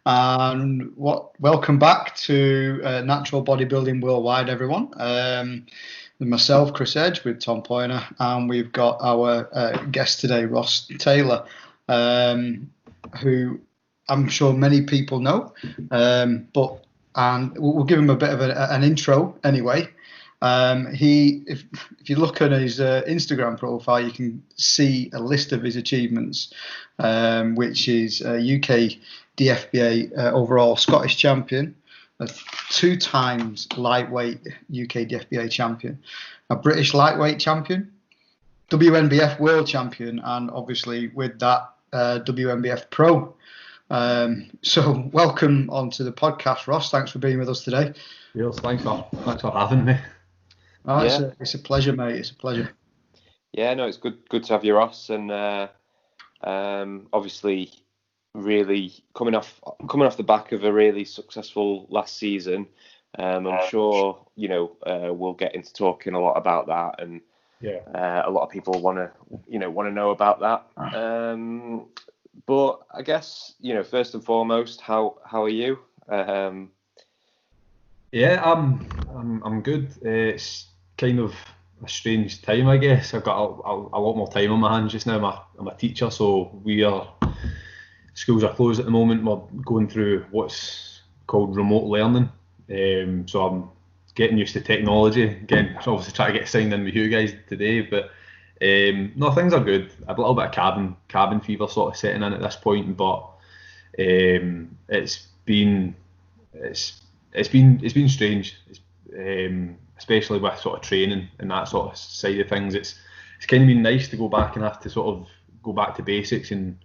And welcome back to Natural Bodybuilding Worldwide, everyone. With myself, Chris Edge, with Tom Poyner, and we've got our guest today, Ross Taylor, who I'm sure many people know, and we'll give him a bit of an intro anyway. If you look at his Instagram profile, you can see a list of his achievements, which is UKDFBA overall Scottish champion, a 2 times lightweight UKDFBA champion, a British lightweight champion, WNBF world champion, and obviously with that WNBF Pro. So welcome onto the podcast, Ross. Thanks for being with us today. Yes, thanks for having me. Oh, yeah. It's a pleasure, mate. It's a pleasure. Yeah, no, it's good to have you, Ross, and obviously, really coming off the back of a really successful last season. I'm sure we'll get into talking a lot about that, and a lot of people want to know about that. But I guess first and foremost, how are you? Yeah, I'm good. It's kind of a strange time, I guess. I've got a lot more time on my hands just now. I'm a teacher, so schools are closed at the moment. We're going through what's called remote learning. So I'm getting used to technology. Again, obviously trying to get signed in with you guys today, but no, things are good. A little bit of cabin fever sort of setting in at this point, but it's been strange. Especially with sort of training and that sort of side of things. It's kind of been nice to go back and have to sort of go back to basics and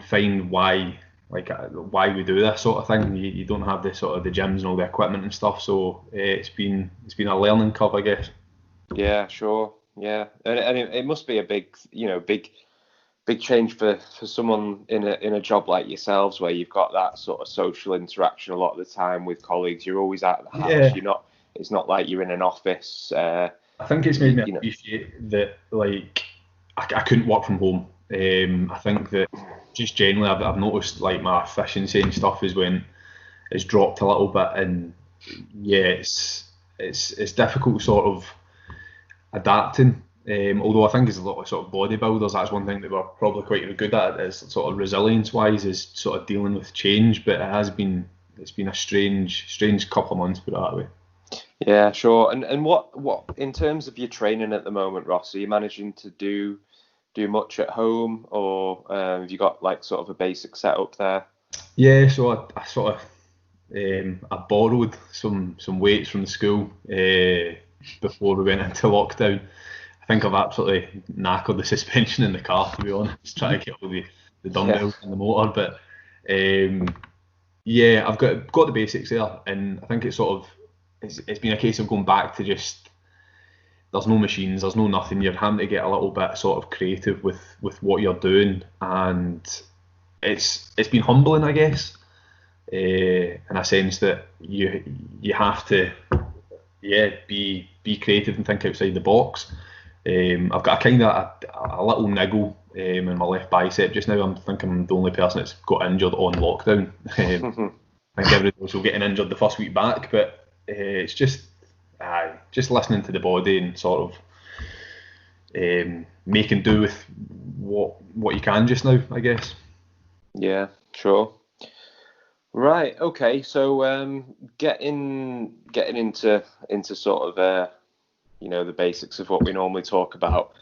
find why we do this sort of thing. You don't have the sort of the gyms and all the equipment and stuff, so it's been a learning curve, I guess. Yeah, sure. Yeah, and it must be a big change for someone in a job like yourselves, where you've got that sort of social interaction a lot of the time with colleagues. You're always out of the house. Yeah. It's not like you're in an office. I think it's made me appreciate that. Like, I couldn't work from home. I think that just generally, I've noticed like my efficiency and stuff it's dropped a little bit, and yeah, it's difficult sort of adapting. Although I think as a lot of sort of bodybuilders, that's one thing that we're probably quite good at, is sort of resilience-wise, is sort of dealing with change. But it's been a strange couple of months, put it that way. Yeah, sure. And what in terms of your training at the moment, Ross, are you managing to do much at home, or have you got like sort of a basic setup there? Yeah, so I sort of I borrowed some weights from the school before we went into lockdown. I think I've absolutely knackered the suspension in the car, to be honest, trying to get all the dumbbells and the motor. But yeah, I've got the basics there, and I think it's been a case of going back to just, there's no machines, there's no nothing. You're having to get a little bit sort of creative with what you're doing, and it's been humbling, I guess, in a sense that you have to be creative and think outside the box. I've got a kind of a little niggle in my left bicep just now. I'm thinking I'm the only person that's got injured on lockdown. I think everybody else will getting injured the first week back, but it's just listening to the body and sort of making do with what you can just now, I guess. Yeah, sure. Right. Okay. So getting into sort of the basics of what we normally talk about.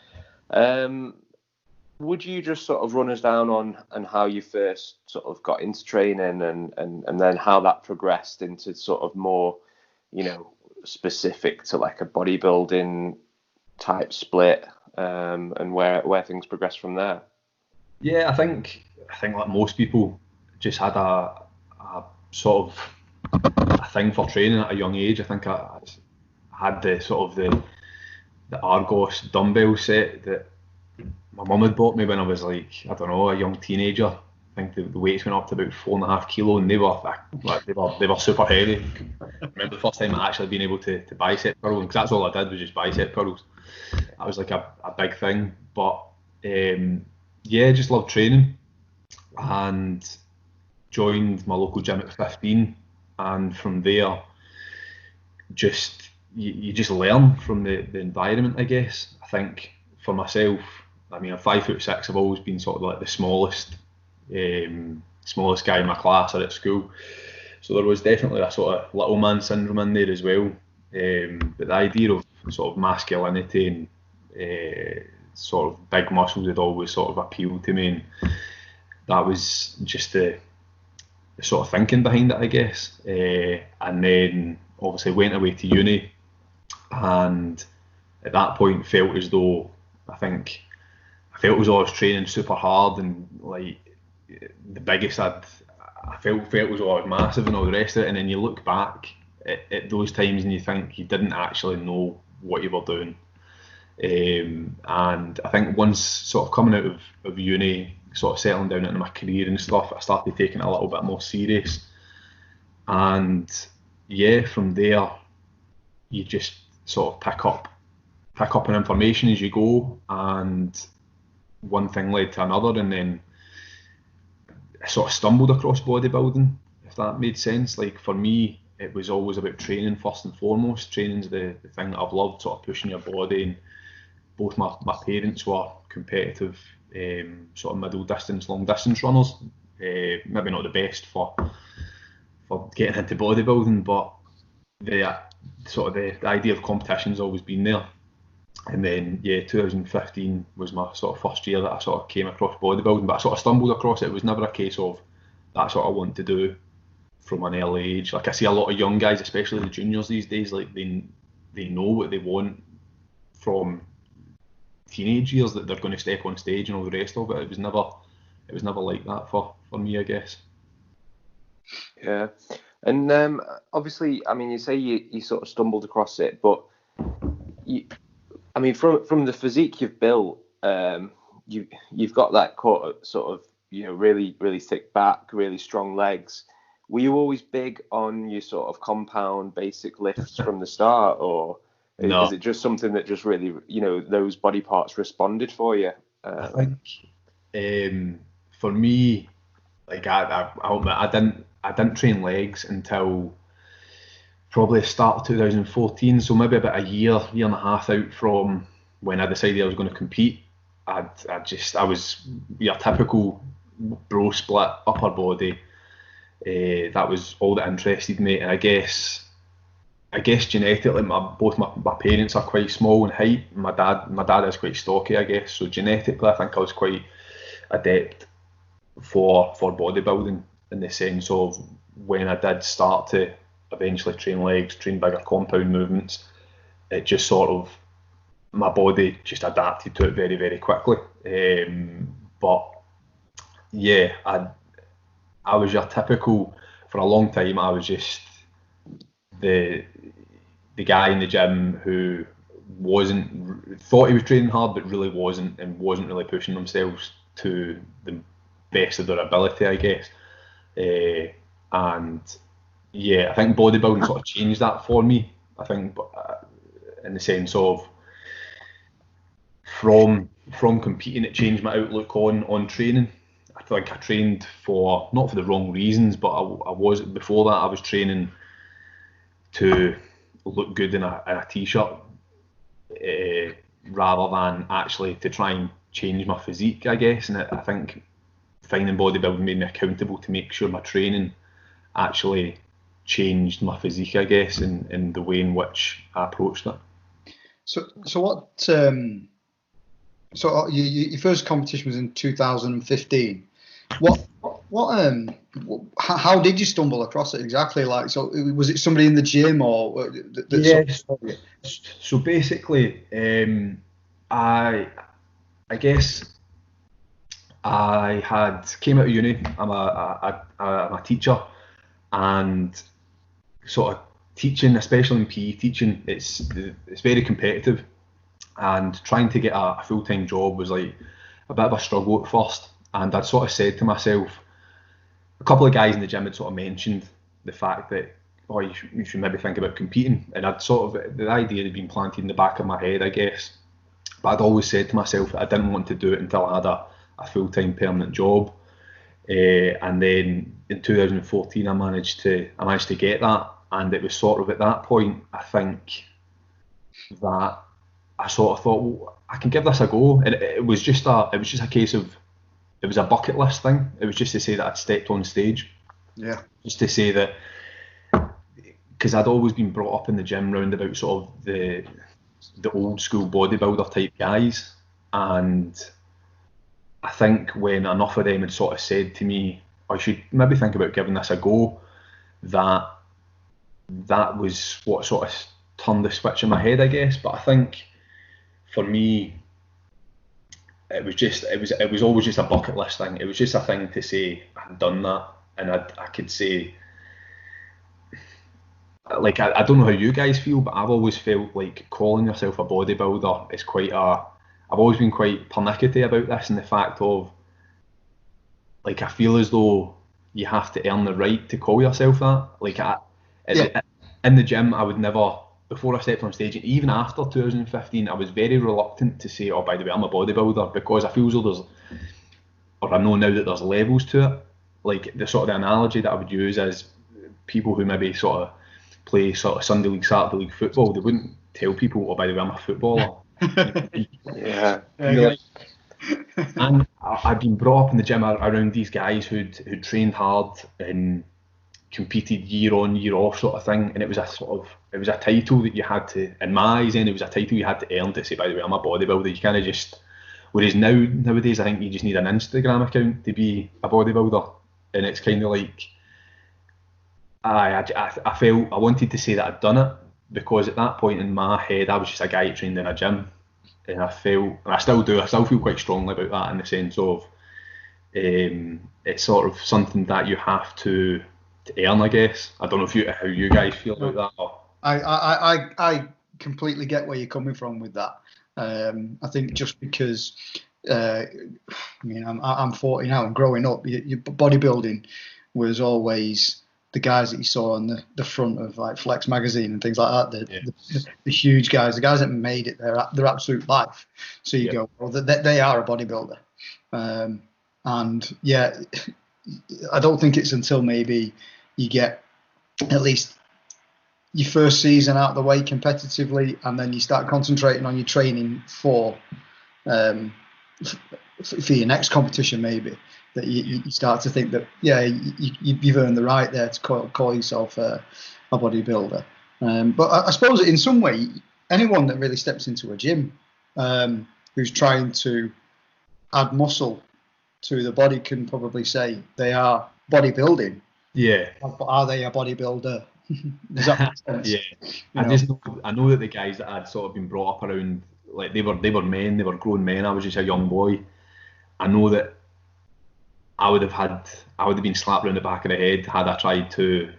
Would you just sort of run us down on how you first sort of got into training and then how that progressed into sort of more, specific to like a bodybuilding type split, and where things progressed from there? Yeah, I think like most people just had a sort of a thing for training at a young age. I think I had the sort of the Argos dumbbell set that my mum had bought me when I was like, I don't know, a young teenager. I think the weights went up to about 4.5 kilo, and they were super heavy. I remember the first time I actually being able to bicep curl, because that's all I did was just bicep curls. That was like a big thing. But just loved training. and joined my local gym at 15, and from there you just learn from the environment, I guess. I think for myself, I mean, I'm 5'6". I've always been sort of like the smallest guy in my class or at school, so there was definitely a sort of little man syndrome in there as well. But the idea of sort of masculinity and sort of big muscles had always sort of appealed to me, and that was just the sort of thinking behind it, I guess. And then obviously went away to uni, and at that point felt as though I was always training super hard, and like the biggest I felt as though I was massive and all the rest of it. And then you look back at those times and you think you didn't actually know what you were doing. And I think once sort of coming out of uni, sort of settling down into my career and stuff, I started taking it a little bit more serious. And yeah, from there you just sort of pick up on information as you go, and one thing led to another, and then I sort of stumbled across bodybuilding, if that made sense. Like for me, it was always about training first and foremost. Training's the thing that I've loved, sort of pushing your body, and both my parents were competitive sort of middle distance, long distance runners. Maybe not the best for getting into bodybuilding, but the idea of competition's always been there. And then 2015 was my sort of first year that I sort of came across bodybuilding, but I sort of stumbled across it. It was never a case of that's what I want to do from an early age. Like I see a lot of young guys, especially the juniors these days, like they know what they want from teenage years, that they're going to step on stage and all the rest of it. It was never like that for me, I guess. Yeah. And obviously, I mean, you say you sort of stumbled across it, but I mean, from the physique you've built, you've got that sort of, you know, really, really thick back, really strong legs. Were you always big on your sort of compound basic lifts from the start, or no? Is it just something that just really, you know, those body parts responded for you? I think for me, like I didn't train legs until probably the start of 2014, so maybe about a year and a half out from when I decided I was going to compete. I was your typical bro split, upper body. That was all that interested me, and I guess genetically, both my parents are quite small in height. My dad is quite stocky, I guess. So genetically, I think I was quite adept for bodybuilding, in the sense of when I did start to eventually train legs, train bigger compound movements, it just sort of, my body just adapted to it very, very quickly. But yeah, I was your typical, for a long time, I was just the guy in the gym who thought he was training hard but really wasn't, and wasn't really pushing themselves to the best of their ability, I guess. And yeah, I think bodybuilding sort of changed that for me. I think in the sense of from competing, it changed my outlook on training. I think I trained not for the wrong reasons, but before that I was training to look good in a t-shirt, rather than actually to try and change my physique, I guess. And I think finding bodybuilding made me accountable to make sure my training actually changed my physique, I guess, in the way in which I approached it. So what? So your first competition was in 2015. How did you stumble across it exactly? Like, so was it somebody in the gym or? So basically, I guess I came out of uni. I'm a teacher, and sort of teaching, especially in PE teaching, it's very competitive, and trying to get a full-time job was like a bit of a struggle at first. And I'd sort of said to myself, a couple of guys in the gym had sort of mentioned the fact that, oh, you should maybe think about competing, and I'd sort of, the idea had been planted in the back of my head, I guess. But I'd always said to myself that I didn't want to do it until I had a full-time permanent job. and then in 2014 I managed to get that, and it was sort of at that point I think that I sort of thought, well, I can give this a go, and it was just a case of, it was a bucket list thing. It was just to say that I'd stepped on stage. Yeah. Just to say that, because I'd always been brought up in the gym round about sort of the old school bodybuilder type guys, and I think when enough of them had sort of said to me, I should maybe think about giving this a go, that was what sort of turned the switch in my head, I guess. But I think for me, it was always just a bucket list thing. It was just a thing to say I'd done that, and I could say, like, I don't know how you guys feel, but I've always felt like calling yourself a bodybuilder is I've always been quite pernickety about this, and the fact of, like, I feel as though you have to earn the right to call yourself that. Like, in the gym, I would never, before I stepped on stage, and even after 2015, I was very reluctant to say, oh, by the way, I'm a bodybuilder, because I feel as though I know now that there's levels to it. Like, the sort of the analogy that I would use is people who maybe sort of play sort of Sunday league, Saturday league football, they wouldn't tell people, oh, by the way, I'm a footballer. Yeah. And I've been brought up in the gym around these guys who'd trained hard and competed year on, year off sort of thing, and it was a title that you had to, in my eyes, and it was a title you had to earn to say, by the way, I'm a bodybuilder. You kind of just, whereas nowadays I think you just need an Instagram account to be a bodybuilder, and it's kind of like, I felt I wanted to say that I'd done it, because at that point in my head I was just a guy who trained in a gym, and I felt, and I still feel quite strongly about that, in the sense of it's sort of something that you have to earn, I guess. I don't know how you guys feel about that. I completely get where you're coming from with that. I think just because I mean, I'm 40 now, and growing up, bodybuilding was always the guys that you saw on the front of like Flex magazine and things like that, the huge guys, the guys that made it their absolute life. So you go, well, they are a bodybuilder. And yeah, I don't think it's until maybe you get at least your first season out of the way competitively, and then you start concentrating on your training for your next competition, maybe, that you start to think that, yeah, you've earned the right there to call yourself a bodybuilder. But I suppose in some way, anyone that really steps into a gym who's trying to add muscle to the body can probably say they are bodybuilding. Yeah. But are they a bodybuilder? Does that make sense? Yeah. I know that the guys that had sort of been brought up around, like, they were men, they were grown men. I was just a young boy. I know that I would have been slapped around the back of the head had I tried to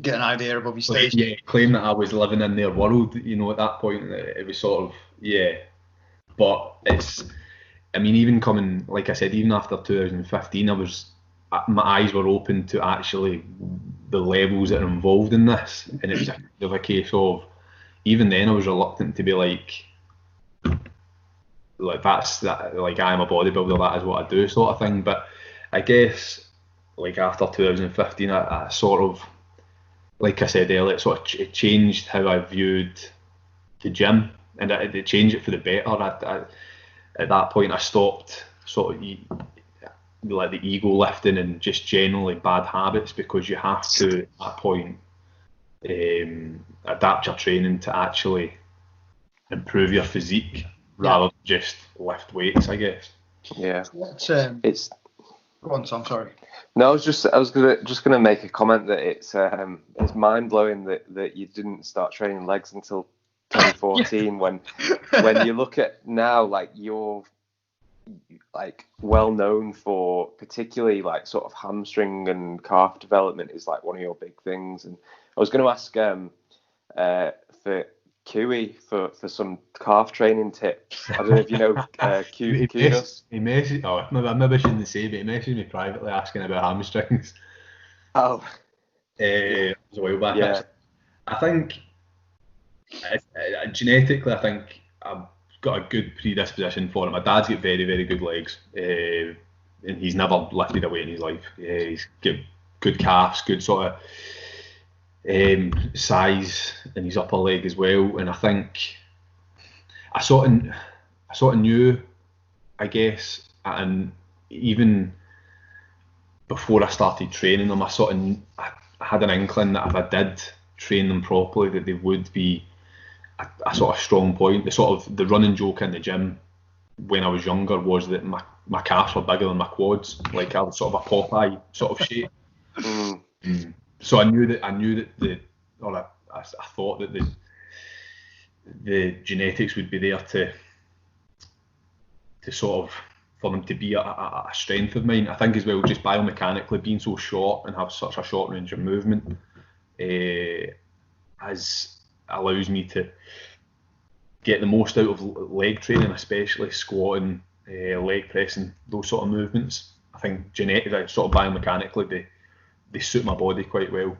get an idea above your stage. Yeah, claim that I was living in their world. You know, at that point, it was sort of, yeah. But I mean, even coming, like I said, even after 2015, my eyes were open to actually the levels that are involved in this, and it was a case of, even then I was reluctant to be like that's that, like, I'm a bodybuilder, that is what I do, sort of thing. But I guess, like, after 2015, I sort of, like I said earlier, it changed how I viewed the gym, and it changed it for the better. At that point, I stopped sort of like the ego lifting and just generally bad habits, because you have to, at that point, adapt your training to actually improve your physique rather than just lift weights, I guess. Yeah. It's go on, Tom, sorry. No, I was gonna make a comment that it's mind blowing that you didn't start training legs until 2014 when you look at now, like, you're like well known for, particularly like sort of hamstring and calf development is like one of your big things. And I was going to ask for Kiwi for some calf training tips. I don't know if you know Kudos. He messaged, maybe I shouldn't say, but he messaged me privately asking about hamstrings. Oh. It was a while back. Yeah. I think genetically, I think I've got a good predisposition for it. My dad's got very, very good legs. and he's never lifted a weight in his life. Yeah, he's got good calves, good sort of size in his upper leg as well. And I think I sort of knew, I guess, and even before I started training them, I had an inkling that if I did train them properly, that they would be a sort of strong point. The running joke in the gym when I was younger was that my calves were bigger than my quads, like I was sort of a Popeye sort of shape. So I thought that the genetics would be there to sort of, for them to be a strength of mine. I think as well, just biomechanically being so short and have such a short range of movement allows me to get the most out of leg training, especially squatting, leg pressing, those sort of movements. I think genetically, sort of biomechanically, they suit my body quite well.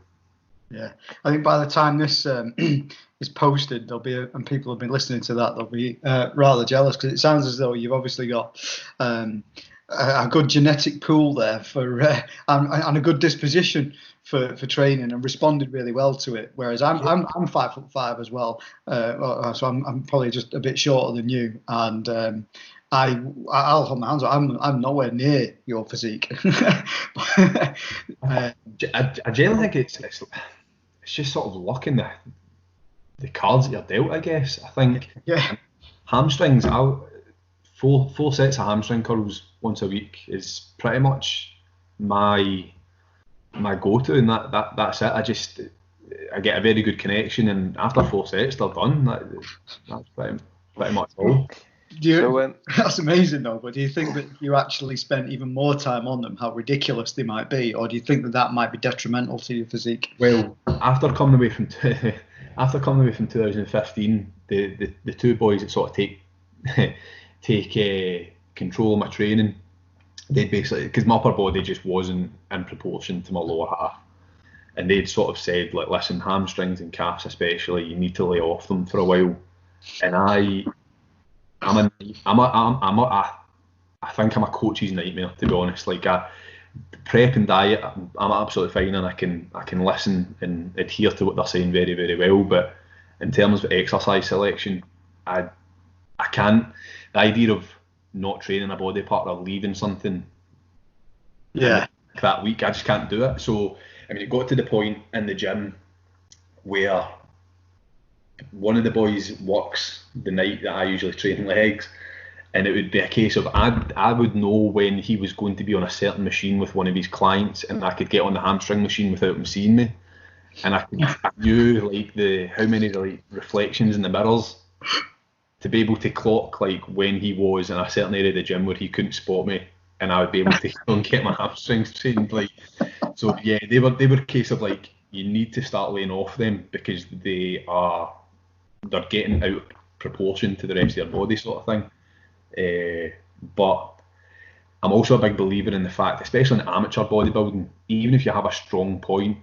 Yeah, I think by the time this is posted, there'll be and people have been listening to that, they'll be rather jealous, because it sounds as though you've obviously got a good genetic pool there for and a good disposition for training, and responded really well to it. Whereas I'm 5'5" as well, so I'm probably just a bit shorter than you, and I'll hold my hands up. I'm nowhere near your physique. I generally think it's just sort of luck in the cards that you're dealt, I guess. I think hamstrings, four sets of hamstring curls once a week is pretty much my go-to, and that's it. I get a very good connection, and after 4 sets they're done. That's pretty much all. That's amazing though, but do you think that if you actually spent even more time on them, how ridiculous they might be, or do you think that might be detrimental to your physique? Well, after coming away from 2015, the two boys that sort of take control of my training, they basically, because my upper body just wasn't in proportion to my lower half, and they'd sort of said, like, listen, hamstrings and calves especially, you need to lay off them for a while. And I think I'm a coach's nightmare, to be honest. Like, prep and diet, I'm absolutely fine, and I can listen and adhere to what they're saying very, very well. But in terms of exercise selection, I can't. The idea of not training a body part or leaving something that week, I just can't do it. So I mean, it got to the point in the gym where one of the boys works the night that I usually train legs, and it would be a case of I would know when he was going to be on a certain machine with one of his clients, and I could get on the hamstring machine without him seeing me, and I knew like how many like reflections in the mirrors to be able to clock like when he was in a certain area of the gym where he couldn't spot me, and I would be able to go and get my hamstrings trained. Like, so yeah, they were a case of like, you need to start laying off them because they're getting out of proportion to the rest of your body, sort of thing. But I'm also a big believer in the fact, especially in amateur bodybuilding, even if you have a strong point,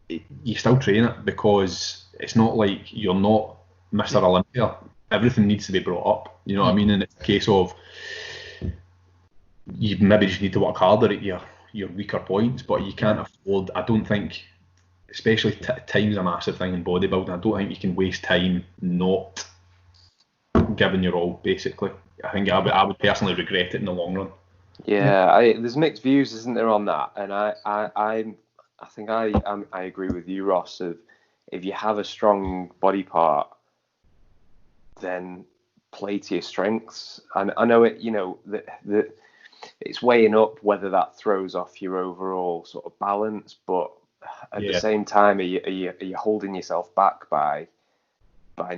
you still train it, because it's not like you're not Mr. Olympia. Everything needs to be brought up, you know what I mean? And it's a case of you maybe just need to work harder at your weaker points, but you can't afford, I don't think, especially time's a massive thing in bodybuilding, I don't think you can waste time not giving your all, basically. I think I would personally regret it in the long run. Yeah, there's mixed views, isn't there, on that? And I think I agree with you, Ross, of if you have a strong body part, then play to your strengths. And I know it, you know, that it's weighing up whether that throws off your overall sort of balance, but at the same time, are you holding yourself back by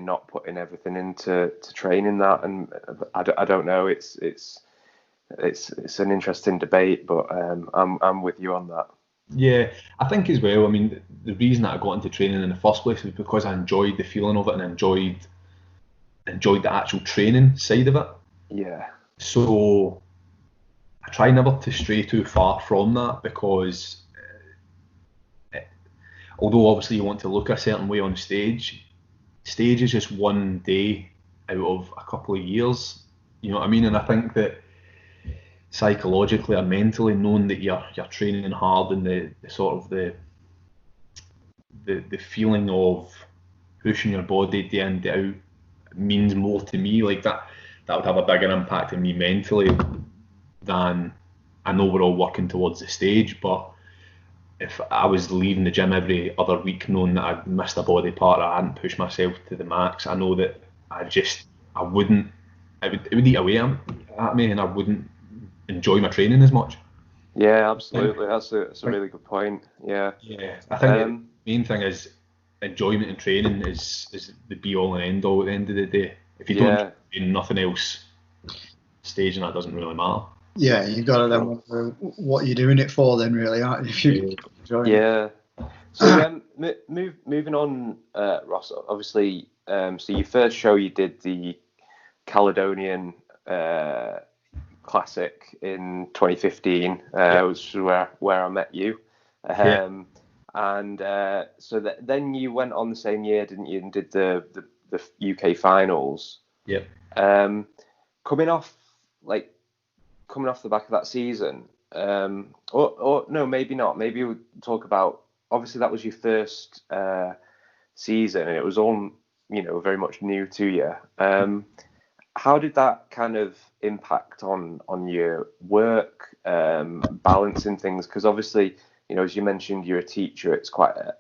not putting everything into training that? And I don't know. It's an interesting debate, but I'm with you on that. Yeah, I think as well. I mean, the reason that I got into training in the first place was because I enjoyed the feeling of it and enjoyed the actual training side of it. Yeah. So I try never to stray too far from that, because although obviously you want to look a certain way on stage is just one day out of a couple of years, you know what I mean? And I think that psychologically or mentally, knowing that you're training hard, and the sort of the feeling of pushing your body day in, day out means more to me. Like that would have a bigger impact on me mentally than an overall working towards the stage. But if I was leaving the gym every other week knowing that I'd missed a body part, or I hadn't pushed myself to the max, I know that it would eat away at me, and I wouldn't enjoy my training as much. Yeah, absolutely. That's a really good point. Yeah. I think the main thing is enjoyment in training is the be all and end all at the end of the day. If you don't do nothing else, staging that doesn't really matter. Yeah, you've got to then wonder what you're doing it for then, really, aren't you? If you yeah. So moving on, Ross, obviously, so your first show you did the Caledonian Classic in 2015, which is where I met you. And so then you went on the same year, didn't you, and did the UK finals. Yeah. Coming off the back of that season, or no, maybe not. Maybe we'll talk about, obviously that was your first season, and it was all, very much new to you. How did that kind of impact on your work, balancing things? Because obviously, as you mentioned, you're a teacher. It's quite a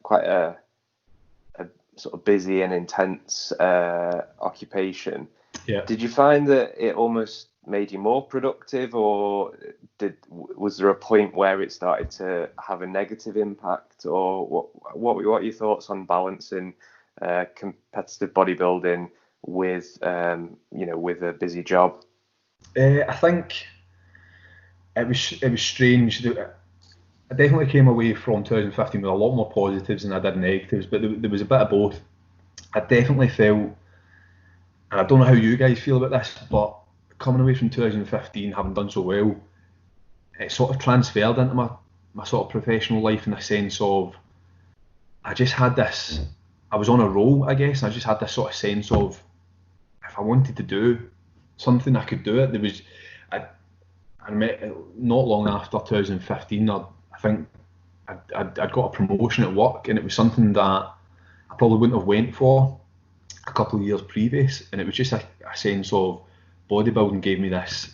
sort of busy and intense occupation. Yeah. Did you find that it almost made you more productive, or was there a point where it started to have a negative impact, or what are your thoughts on balancing competitive bodybuilding with with a busy job? I think it was strange. I definitely came away from 2015 with a lot more positives than I did negatives, but there was a bit of both. I definitely felt, and I don't know how you guys feel about this, but coming away from 2015, having done so well, it sort of transferred into my sort of professional life, in the sense of I just had this, I was on a roll, I guess. I just had this sort of sense of, if I wanted to do something, I could do it. There was, I met, not long after 2015, I think I'd got a promotion at work, and it was something that I probably wouldn't have went for a couple of years previous, and it was just a sense of bodybuilding gave me this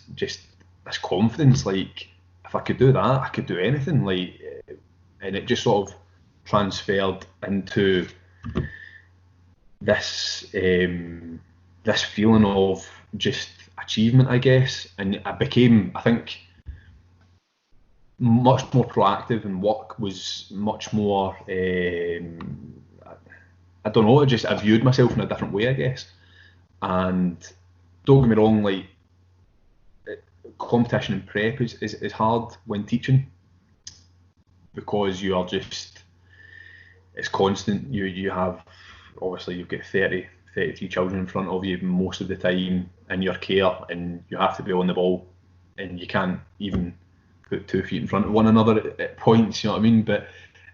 confidence, like if I could do that, I could do anything, like, and it just sort of transferred into this this feeling of just achievement, I guess, and I became, I think, much more proactive, and work was much more, I don't know, I viewed myself in a different way, I guess. And don't get me wrong, like, competition and prep is hard when teaching, because you are just, it's constant. You have, obviously you've got 33 children in front of you most of the time in your care, and you have to be on the ball, and you can't even put 2 feet in front of one another at points, you know what I mean? But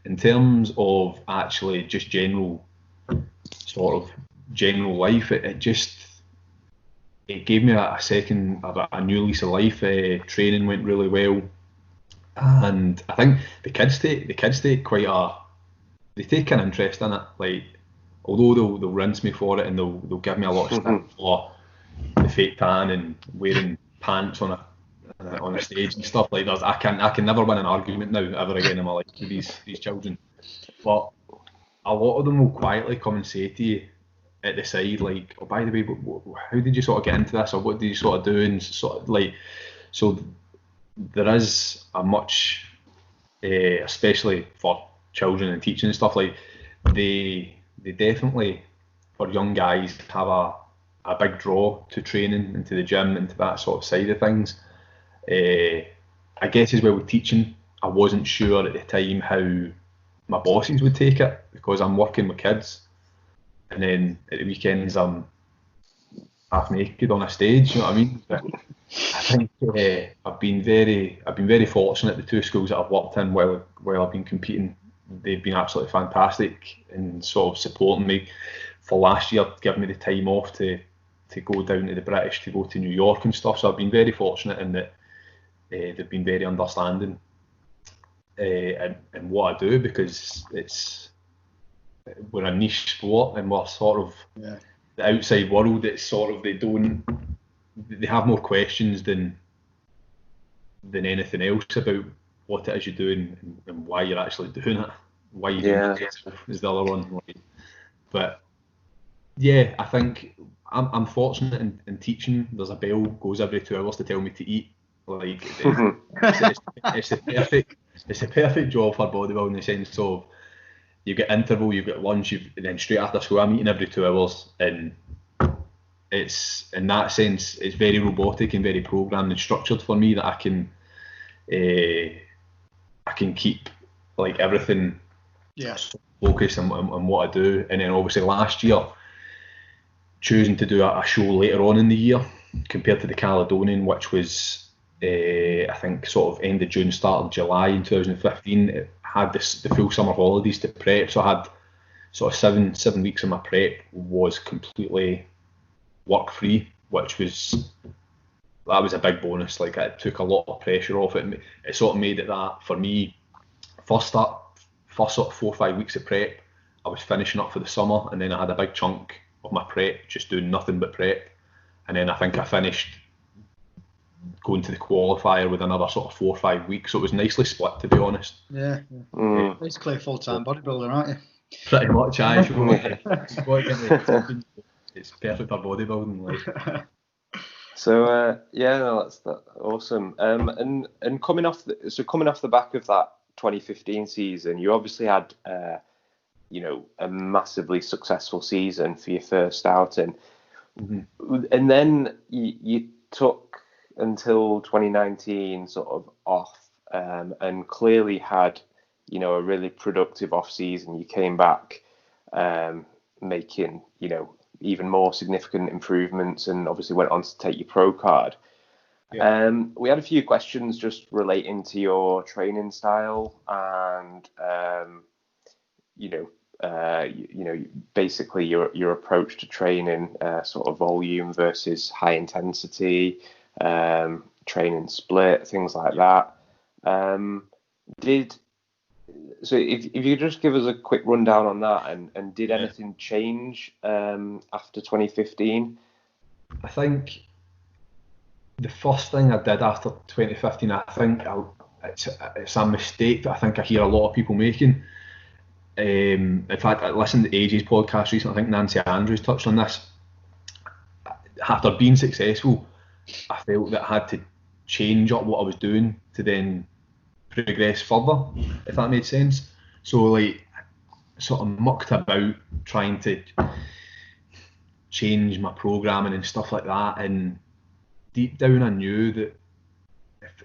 in terms of actually just general life, it gave me a new lease of life. Training went really well, and I think the kids take they take an interest in it. Like, although they'll rinse me for it, and they'll give me a lot of stuff for the fake tan and wearing pants on a stage and stuff like that. I can never win an argument now ever again in my life with these children. But a lot of them will quietly come and say to you at the side, like, oh, by the way, how did you sort of get into this, or what did you sort of do, and sort of like, so there is a much, especially for children and teaching and stuff, like, they definitely, for young guys, have a big draw to training and to the gym and to that sort of side of things. I guess as well with teaching, I wasn't sure at the time how my bosses would take it, because I'm working with kids, and then at the weekends I'm half naked on a stage, you know what I mean? But I think I've been very fortunate. The two schools that I've worked in while I've been competing, they've been absolutely fantastic in sort of supporting me. For last year, giving me the time off to go down to the British, to go to New York and stuff. So I've been very fortunate in that they've been very understanding in what I do, because we're a niche sport, and we're sort of the outside world. It's sort of they have more questions than anything else about what it is you're doing and why you're actually doing it. Why you doing it is the other one. But yeah, I think I'm fortunate in teaching. There's a bell goes every 2 hours to tell me to eat. Like it's the perfect job for bodybuilding, in the sense of you get interval, you've got lunch, and then straight after school I'm eating every 2 hours, and it's, in that sense, it's very robotic and very programmed and structured for me, that I can keep like everything focused on what I do. And then obviously last year, choosing to do a show later on in the year compared to the Caledonian, which was I think sort of end of June, start of July in 2015, it had the full summer holidays to prep, so I had sort of seven weeks of my prep was completely work free, that was a big bonus. Like, it took a lot of pressure off it. It sort of made it that for me, first sort of 4 or 5 weeks of prep, I was finishing up for the summer, and then I had a big chunk of my prep just doing nothing but prep, and then I think I finished going to the qualifier with another sort of 4 or 5 weeks. So it was nicely split, to be honest. Basically a full-time bodybuilder, aren't you? Pretty much, it's perfect for bodybuilding. Like. So that's awesome. And coming off the back of that 2015 season, you obviously had a massively successful season for your first outing, and then you took until 2019 sort of off, and clearly had a really productive off season. You came back making even more significant improvements, and obviously went on to take your pro card. We had a few questions just relating to your training style and basically your approach to training, sort of volume versus high intensity, training split, things like that. So if you could just give us a quick rundown on that, and did anything change after 2015? I think the first thing I did after 2015, I think it's a mistake that I think I hear a lot of people making. In fact, I listened to AJ's podcast recently. I think Nancy Andrews touched on this. After being successful, I felt that I had to change up what I was doing to then progress further, if that made sense. So, like, sort of mucked about trying to change my programming and stuff like that, and deep down I knew that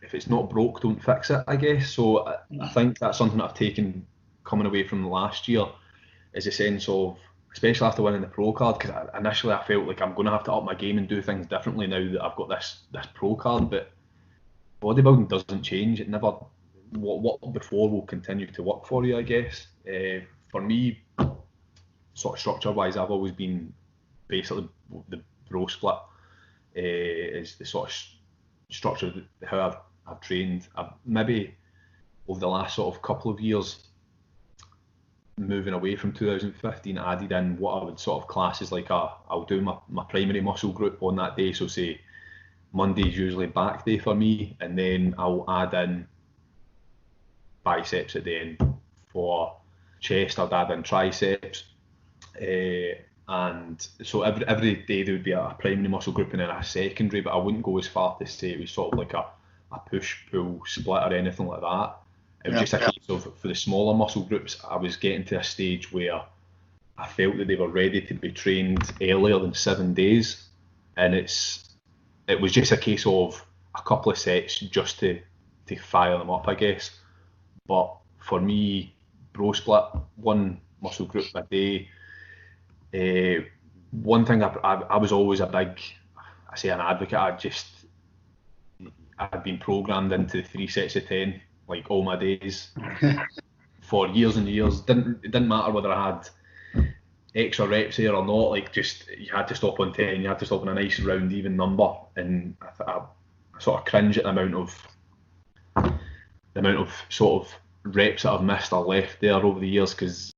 if it's not broke, don't fix it, I guess. So I think that's something that I've taken coming away from last year, is a sense of, especially after winning the pro card, because initially I felt like I'm going to have to up my game and do things differently now that I've got this pro card, but bodybuilding doesn't change. It never, what before will continue to work for you, I guess. For me, sort of structure wise, I've always been basically the bro split is the sort of structure, how I've trained. I've maybe over the last sort of couple of years, moving away from 2015, added in what I would sort of class as like I'll do my primary muscle group on that day. So say Monday's usually back day for me, and then I'll add in biceps at the end. For chest, I'll add in triceps, and so every day there would be a primary muscle group and then a secondary, but I wouldn't go as far to say it was sort of like a push-pull split or anything like that. It was just a case of, for the smaller muscle groups, I was getting to a stage where I felt that they were ready to be trained earlier than 7 days, and it was just a case of a couple of sets just to fire them up, I guess. But for me, bro split, one muscle group a day. One thing I was always a big, an advocate. I'd been programmed into 3 sets of 10, like all my days, for years and years. It didn't matter whether I had extra reps here or not. Like, just you had to stop on 10. You had to stop on a nice round even number. And I sort of cringe at the amount of amount of sort of reps that I've missed or left there over the years, because